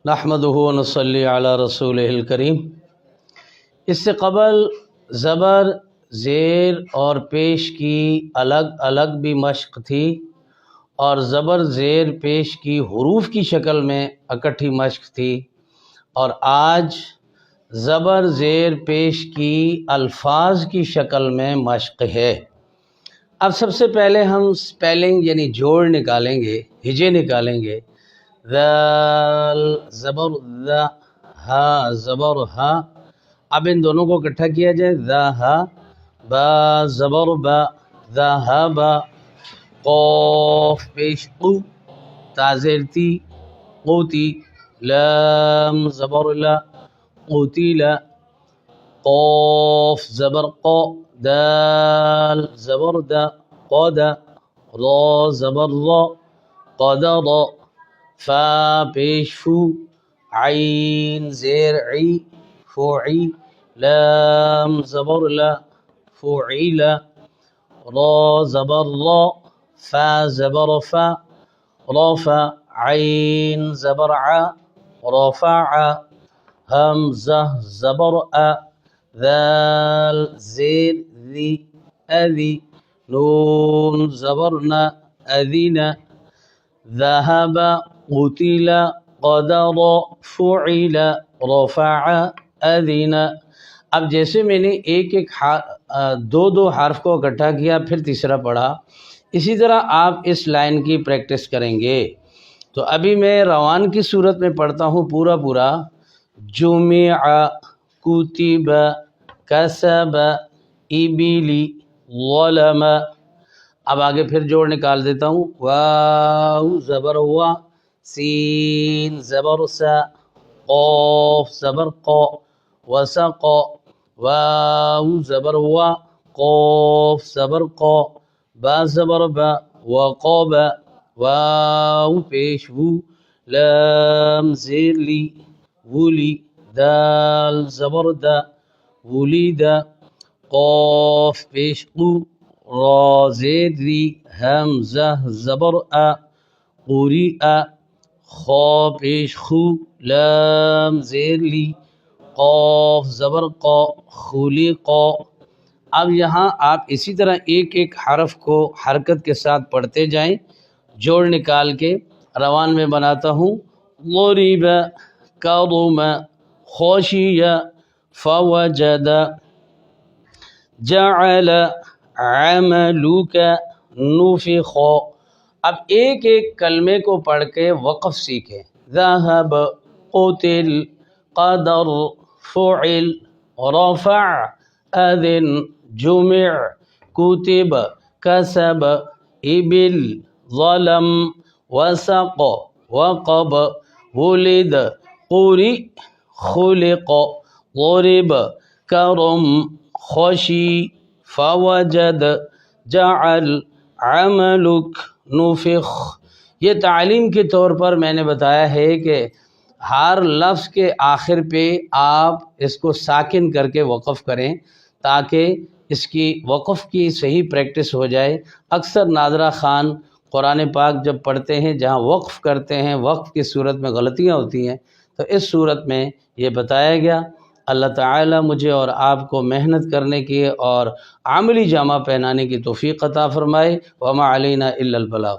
نحمدہ و نصلی علی رسولہ الکریم۔ اس سے قبل زبر، زیر اور پیش کی الگ الگ بھی مشق تھی اور زبر زیر پیش کی حروف کی شکل میں اکٹھی مشق تھی، اور آج زبر زیر پیش کی الفاظ کی شکل میں مشق ہے۔ اب سب سے پہلے ہم سپیلنگ یعنی جوڑ نکالیں گے، ہجے نکالیں گے۔ ذال زبر ذا، ہا زبر ہا۔ اب ان دونوں کو اکٹھا کیا جائے، ذا ہا۔ با زبر با، ذهب۔ قاف پیش قو، تا زیر تی، قوتی۔ لام زبر لا، قوتیل۔ قاف زبر قا، دال زبر دا، قاد۔ را زبر را، قدر۔ فا پیش فو، عین زیر عی، فوعی۔ لام زبر لا، فوعیل۔ را زبر را، فا زبر فا، رفع۔ عین زبر ع، رفع۔ حمزہ زبر ا، ذال زیر ذی، اذی۔ نون زبر نا، اذین۔ ذهب قتل، قدر، فعل، رفع، اذن۔ اب جیسے میں نے ایک دو حرف کو اکٹھا کیا پھر تیسرا پڑھا، اسی طرح آپ اس لائن کی پریکٹس کریں گے۔ تو ابھی میں روان کی صورت میں پڑھتا ہوں پورا۔ جمع، کتب، کسب، ابلی، ظلم۔ اب آگے پھر جوڑ نکال دیتا ہوں۔ واو زبر وا، سین زبر سا، قاف زبر قا، وسق۔ واو زبر وا، قاف زبر قا، با زبر با، وقاب۔ واو پیش وو، لام زیر لی، ولی۔ دال زبر دا، ولید۔ قاف پیش قو، را زیر ری، حمزہ زبر ا، قریء۔ خا پیش خو، لام زیر لی، قاف زبر قا، خلق۔ اب یہاں آپ اسی طرح ایک ایک حرف کو حرکت کے ساتھ پڑھتے جائیں، جوڑ نکال کے روان میں بناتا ہوں۔ ضرب، کرم، خشی، فوجد۔ جعل، عملک، نفخ۔ اب ایک ایک کلمے کو پڑھ کے وقف سیکھیں۔ ذهب، قتل، قدر، فعل، رفع، اذن، جمع، کتب، کسب، ابل، ظلم، وسق، وقب، ولد، قرئ، خلق، ضرب، کرم، خشی، فوجد، جعل، عملک، نفخ۔ یہ تعلیم کے طور پر میں نے بتایا ہے کہ ہر لفظ کے آخر پہ آپ اس کو ساکن کر کے وقف کریں تاکہ اس کی وقف کی صحیح پریکٹس ہو جائے۔ اکثر ناظرہ خان قرآن پاک جب پڑھتے ہیں جہاں وقف کرتے ہیں، وقف کی صورت میں غلطیاں ہوتی ہیں، تو اس صورت میں یہ بتایا گیا۔ اللہ تعالی مجھے اور آپ کو محنت کرنے کی اور عملی جامہ پہنانے کی توفیق عطا فرمائے۔ وما علینا الا البلاغ۔